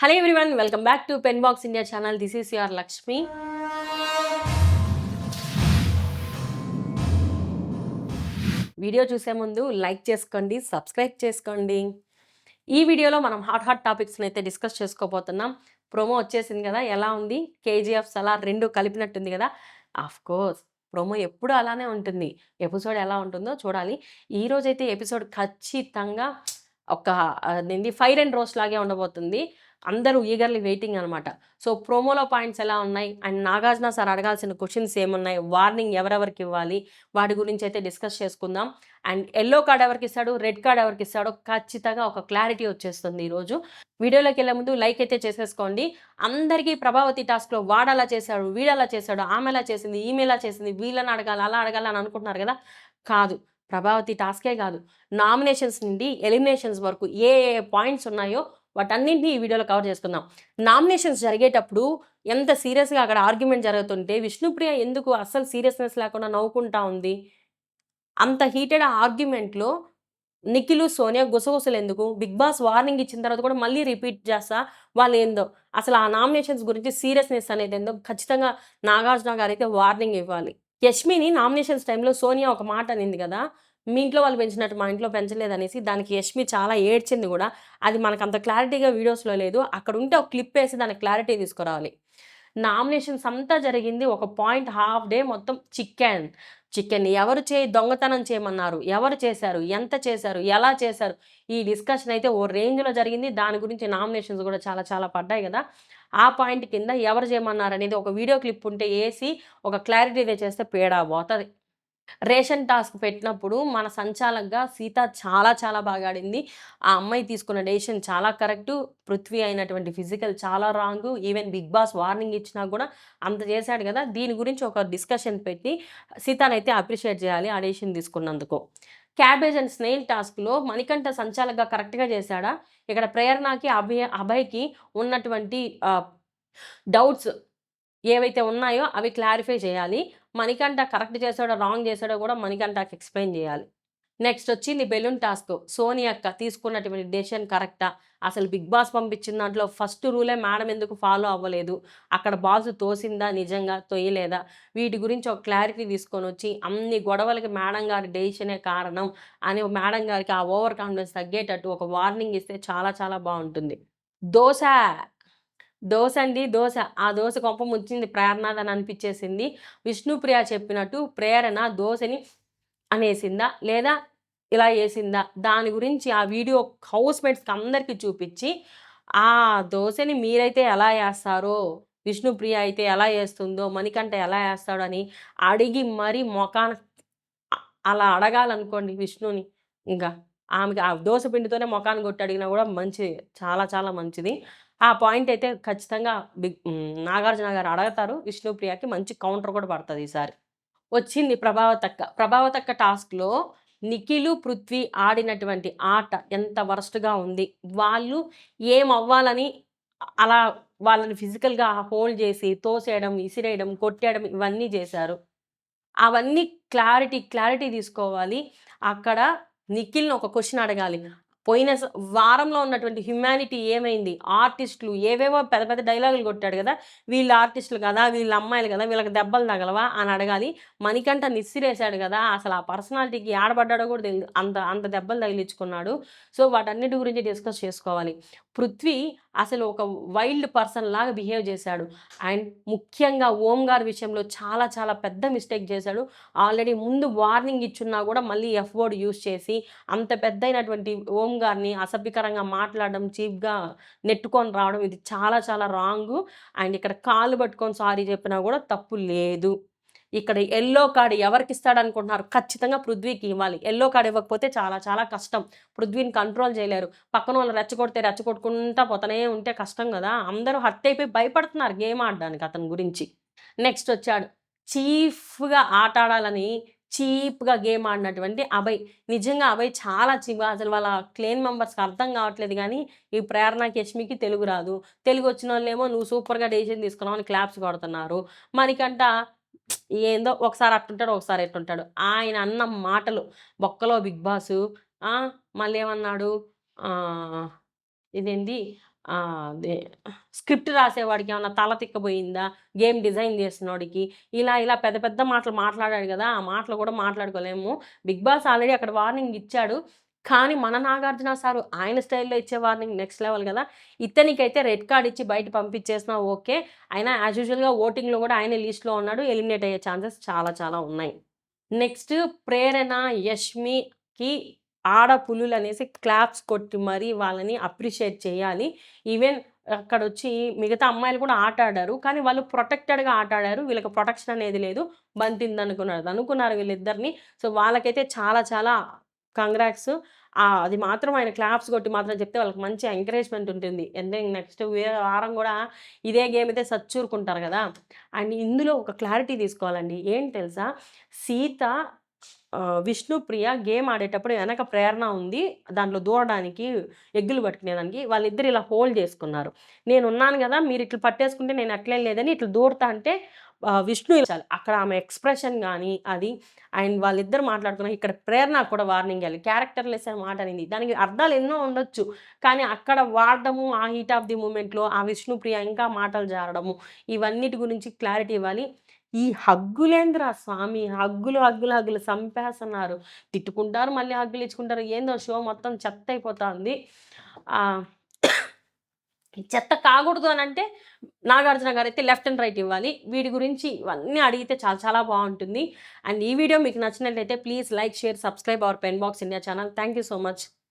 Hello everyone, welcome back to Penbox India channel. This is your Lakshmi. Video చూసే ముందు like చేసుకోండి, subscribe చేసుకోండి. ఈ వీడియోలో మనం హాట్ టాపిక్స్ని అయితే డిస్కస్ చేసుకోబోతున్నాం. ప్రోమో వచ్చేసింది కదా, ఎలా ఉంది? కేజీఎఫ్ సలార్ రెండు కలిపినట్టుంది కదా. ఆఫ్ కోర్స్ ప్రోమో ఎప్పుడు అలానే ఉంటుంది. ఎపిసోడ్ ఎలా ఉంటుందో చూడాలి. ఈరోజైతే ఎపిసోడ్ ఖచ్చితంగా ఒక ఫైర్ అండ్ రోస్ట్ లాగే ఉండబోతుంది. అందరూ ఈగర్లీ వెయిటింగ్ అనమాట. సో ప్రోమోలో పాయింట్స్ ఎలా ఉన్నాయి అండ్ నాగార్జున సార్ అడగాల్సిన క్వశ్చన్స్ ఏమున్నాయి, వార్నింగ్ ఎవరెవరికి ఇవ్వాలి, వాటి గురించి అయితే డిస్కస్ చేసుకుందాం. అండ్ ఎల్లో కార్డ్ ఎవరికి ఇస్తాడు, రెడ్ కార్డ్ ఎవరికి ఇస్తాడో ఖచ్చితంగా ఒక క్లారిటీ వచ్చేస్తుంది ఈరోజు. వీడియోలోకి వెళ్ళే ముందు లైక్ అయితే చేసేసుకోండి. అందరికీ ప్రభావతి టాస్క్లో వాడలా చేశాడు, వీడలా చేశాడు, ఆమె ఎలా చేసింది, ఈమె ఎలా చేసింది, వీళ్ళని అడగాలి, అలా అడగాలి అని అనుకుంటున్నారు కదా. కాదు, ప్రభావతి టాస్కే కాదు, నామినేషన్స్ నుండి ఎలిమినేషన్స్ వరకు ఏ ఏ పాయింట్స్ ఉన్నాయో వాటన్నింటినీ ఈ వీడియోలో కవర్ చేసుకుందాం. నామినేషన్స్ జరిగేటప్పుడు ఎంత సీరియస్గా అక్కడ ఆర్గ్యుమెంట్ జరుగుతుంటే విష్ణుప్రియ ఎందుకు అస్సలు సీరియస్నెస్ లేకుండా నవ్వుకుంటా ఉంది? అంత హీటెడ్ ఆర్గ్యుమెంట్లో నిఖిలు సోనియా గుసగుసలు ఎందుకు? బిగ్ బాస్ వార్నింగ్ ఇచ్చిన తర్వాత కూడా మళ్ళీ రిపీట్ చేస్తా వాళ్ళు ఏందో అసలు ఆ నామినేషన్స్ గురించి సీరియస్నెస్ అనేది ఏందో ఖచ్చితంగా నాగార్జున గారు అయితే వార్నింగ్ ఇవ్వాలి. యష్మిని నామినేషన్స్ టైంలో సోనియా ఒక మాట అనింది కదా, మీ ఇంట్లో వాళ్ళు పెంచినట్టు మా ఇంట్లో పెంచలేదనేసి. దానికి యష్మి చాలా ఏడ్చింది కూడా. అది మనకు అంత క్లారిటీగా వీడియోస్లో లేదు. అక్కడ ఉంటే ఒక క్లిప్ వేసి దానికి క్లారిటీ తీసుకురావాలి. నామినేషన్స్ అంతా జరిగింది ఒక పాయింట్ హాఫ్ డే మొత్తం చికెన్ ఎవరు దొంగతనం చేయమన్నారు, ఎవరు చేశారు, ఎంత చేశారు, ఎలా చేశారు, ఈ డిస్కషన్ అయితే ఓ రేంజ్లో జరిగింది. దాని గురించి నామినేషన్స్ కూడా చాలా చాలా పడ్డాయి కదా. ఆ పాయింట్ కింద ఎవరు చేయమన్నారు అనేది ఒక వీడియో క్లిప్ ఉంటే వేసి ఒక క్లారిటీ తెచ్చేస్తే పేడా పోతుంది. రేషన్ టాస్క్ పెట్టినప్పుడు మన సంచాలకుగా సీత చాలా చాలా బాగా ఆడింది. ఆ అమ్మాయి తీసుకున్న డెసిషన్ చాలా కరెక్టు. పృథ్వీ అయినటువంటి ఫిజికల్ చాలా wrong. Even Bigg Boss warning ఇచ్చినా కూడా అంత చేశాడు కదా. దీని గురించి ఒక డిస్కషన్ పెట్టి సీతానైతే అప్రిషియేట్ చేయాలి ఆ డెసిషన్ తీసుకున్నందుకు. క్యాబేజ్ అండ్ స్నేల్ టాస్క్లో మణికంఠ సంచాలకుగా కరెక్ట్గా చేశాడా? ఇక్కడ ప్రేరణకి అభయ్కి ఉన్నటువంటి డౌట్స్ ఏవైతే ఉన్నాయో అవి క్లారిఫై చేయాలి. మణికంఠ కరెక్ట్ చేశాడో రాంగ్ చేశాడో కూడా మణికంఠకి ఎక్స్ప్లెయిన్ చేయాలి. నెక్స్ట్ వచ్చింది బెలూన్ టాస్క్. సోనియా అక్క తీసుకున్నటువంటి డెసిషన్ కరెక్టా? అసలు బిగ్ బాస్ పంపించిన దాంట్లో ఫస్ట్ రూలే మేడం ఎందుకు ఫాలో అవ్వలేదు? అక్కడ బాస్ తోసిందా, నిజంగా తొయ్యలేదా? వీటి గురించి ఒక క్లారిటీ తీసుకొని వచ్చి అన్ని గొడవలకి మేడం గారి డెసిషనే కారణం అని మేడం గారికి ఆ ఓవర్ కాన్ఫిడెన్స్ తగ్గేటట్టు ఒక వార్నింగ్ ఇస్తే చాలా చాలా బాగుంటుంది. దోశ దోస. ఆ దోస కొంప ముంచింది ప్రేరణదని అనిపించేసింది. విష్ణుప్రియ చెప్పినట్టు ప్రేరణ దోసని అనేసిందా లేదా ఇలా ఏసిందా? దాని గురించి ఆ వీడియో హౌస్‌మేట్స్‌కి అందరికీ చూపించి, ఆ దోసని మీరైతే ఎలా ఏస్తారో, విష్ణుప్రియ అయితే ఎలా ఏస్తుందో, మణికంఠ ఎలా ఏస్తాడో అని అడిగి మరీ మొఖాన అలా అడగాలనుకోండి విష్ణుని. ఇంక ఆమెకి ఆ దోస పిండితోనే మొఖాన్ని కొట్టి అడిగినా కూడా మంచిది. చాలా చాలా మంచిది. ఆ పాయింట్ అయితే ఖచ్చితంగా నాగార్జున గారు అడగతారు. విష్ణుప్రియకి మంచి కౌంటర్ కూడా పడతది ఈసారి. వచ్చింది ప్రభావతక్క. ప్రభావతక్క టాస్క్‌లో నిఖిలు, పృథ్వీ ఆడినటువంటి ఆట ఎంత వరస్ట్‌గా ఉంది. వాళ్ళు ఏమవ్వాలని అలా వాళ్ళని ఫిజికల్‌గా హోల్డ్ చేసి, తోసేయడం, ఇసిరేయడం, కొట్టేయడం ఇవన్నీ చేశారు. అవన్నీ క్లారిటీ తీసుకోవాలి. అక్కడ నిఖిల్‌ని ఒక క్వెషన్ అడగాలి. పోయిన వారంలో ఉన్నటువంటి హ్యుమానిటీ ఏమైంది? ఆర్టిస్టులు ఏవేవో పెద్ద పెద్ద డైలాగులు కొట్టాడు గదా. వీళ్ళు ఆర్టిస్టులు కదా, వీళ్ళు అమ్మాయిలు కదా, వీళ్ళకి దెబ్బలు తగలవా అని అడగాలి. మణికంఠ నిస్సిరేసాడు గదా, అసలు ఆ పర్సనాలిటీకి ఏడబడ్డాడో కూడా తెలీదు. అంత అంత దెబ్బలు తగిలించుకున్నాడు. సో వాటన్నిటి గురించి డిస్కస్ చేసుకోవాలి. పృథ్వీ అసలు ఒక వైల్డ్ పర్సన్ లాగా బిహేవ్ చేశాడు. అండ్ ముఖ్యంగా ఓం గారి విషయంలో చాలా చాలా పెద్ద మిస్టేక్ చేశాడు. ఆల్రెడీ ముందు వార్నింగ్ ఇచ్చున్నా కూడా మళ్ళీ ఎఫ్ వర్డ్ యూజ్ చేసి అంత పెద్దయినటువంటి ఓం గారిని అసభ్యకరంగా మాట్లాడడం, చీప్‌గా నెట్టుకొని రావడం ఇది చాలా చాలా రాంగు. అండ్ ఇక్కడ కాళ్ళు పట్టుకొని సారీ చెప్పినా కూడా తప్పు లేదు. ఇక్కడ యెల్లో కార్డ్ ఎవరికిస్తాడనుకుంటున్నారు? ఖచ్చితంగా పృథ్వీకి ఇవ్వాలి. యెల్లో కార్డ్ ఇవ్వకపోతే చాలా చాలా కష్టం. పృథ్వీని కంట్రోల్ చేయలేరు. పక్కన వాళ్ళు రెచ్చగొట్టుకుంటా పోతనే ఉంటే కష్టం గదా. అందరూ హర్ట్ అయిపోయి భయపడుతున్నారు గేమ్ ఆడడానికి అతని గురించి. నెక్స్ట్ వచ్చాడు. చీఫ్‌గా ఆట ఆడాలని చీప్‌గా గేమ్ ఆడినటువంటి అభయ్. నిజంగా అభయ్ చాలా చీప్‌గా, అసలు వాళ్ళ క్లేన్ మెంబర్స్‌కి అర్థం కావట్లేదు గానీ, ఈ ప్రేరణకి, యష్మికి తెలుగు రాదు. తెలుగు వచ్చినోళ్ళేమో నువ్వు సూపర్‌గా డెసిషన్ తీసుకున్నావు అని క్లాప్స్ కొడుతున్నారు. మణికంఠ ఏందో ఒకసారి అట్టుంటాడు, ఒకసారి ఎట్టుంటాడు. ఆయన అన్న మాటలు బొక్కలో బిగ్ బాసు. మళ్ళేమన్నాడు, ఆహ్, ఇదేంది అదే స్క్రిప్ట్ రాసేవాడికి ఏమన్నా తల తిక్కబోయిందా? గేమ్ డిజైన్ చేసినోడికి, ఇలా పెద్ద పెద్ద మాటలు మాట్లాడాడు గదా! ఆ మాటలు కూడా మాట్లాడుకోలేము. 'బిగ్ బాస్' ఆల్రెడీ అక్కడ వార్నింగ్ ఇచ్చాడు. కానీ మన 'నాగార్జున' సారు ఆయన స్టైల్‌లో ఇచ్చే వార్నింగ్ నెక్స్ట్ లెవెల్ గదా! ఇతనికైతే రెడ్ కార్డ్ ఇచ్చి బయట పంపించేసినా ఓకే. అయినా యాజ్ యూజువల్‌గా ఓటింగ్‌లో గూడా ఆయనే లీస్ట్‌లో ఉన్నాడు. ఎలిమినేట్ అయ్యే ఛాన్సెస్ చాలా చాలా ఉన్నాయి. నెక్స్ట్ 'ప్రేరణ', 'యష్మి'కి ఆడపులులనేసి క్లాప్స్ కొట్టి మరీ వాళ్ళని అప్రిషియేట్ చేయాలి. ఈవెన్ అక్కడొచ్చి మిగతా అమ్మాయిలు కూడా ఆట ఆడారు. కానీ వాళ్ళు ప్రొటెక్టెడ్‌గా ఆట ఆడారు. వీళ్ళకి ప్రొటెక్షన్ అనేది లేదు. అనుకున్నారు వీళ్ళిద్దరిని. సో, వాళ్ళకైతే చాలా చాలా కంగ్రాట్స్. అది మాత్రం ఆయన క్లాప్స్ కొట్టి మాత్రం చెప్తే వాళ్ళకి మంచి ఎంకరేజ్‌మెంట్ ఉంటుంది. నెక్స్ట్ వారం గూడా ఇదే గేమ్ అయితే సచ్చూరుకుంటారు గదా! అండ్ ఇందులో ఒక క్లారిటీ తీసుకోవాలండి. ఏంటి తెలుసా? సీత, విష్ణుప్రియ గేమ్ ఆడేటప్పుడు వెనక ప్రేరణ ఉంది. దాంట్లో దూరడానికి, ఎగ్గులు పట్టుకునేదానికి. వాళ్ళిద్దరు ఇలా హోల్డ్ చేసుకున్నారు. నేనున్నాను గదా! మీరిట్లా పట్టేసుకుంటే నేను అట్లేం లేదని ఇట్లా దూరతా అంటే విష్ణు చాలు. అక్కడ ఆమె ఎక్స్‌ప్రెషన్ గాని అది అండ్ వాళ్ళిద్దరు మాట్లాడుకున్నారు. ఇక్కడ ప్రేరణకు కూడా వార్నింగ్ ఇయ్యాలి. క్యారెక్టర్‌లెస్ అని మాట అనింది. దానికి అర్థాలు ఎన్నో ఉండొచ్చు. కానీ అక్కడ వాడడము, ఆ హీట్ ఆఫ్ ది మూమెంట్‌లో ఆ విష్ణుప్రియ ఇంకా మాటలు జారడము, ఇవన్నిటి గురించి క్లారిటీ ఇవ్వాలి. ఈ హగ్గులేందిరా స్వామి! హగ్గులు సంపేస్తున్నారు. తిట్టుకుంటారు, మళ్ళీ హగ్గులు ఇచ్చుకుంటారు. ఏందో షో మొత్తం చెత్తయిపోతాంది. ఆహ్, చెత్త కాకూడదు అనంటే నాగార్జున గారైతే లెఫ్ట్ అండ్ రైట్ ఇవ్వాలి. వీడి గురించి ఇవన్నీ అడిగితే చాలా చాలా బావుంటుంది. అండ్ ఈ వీడియో మీకు నచ్చినట్లయితే please like, share, subscribe our pen box India channel. Thank you so much.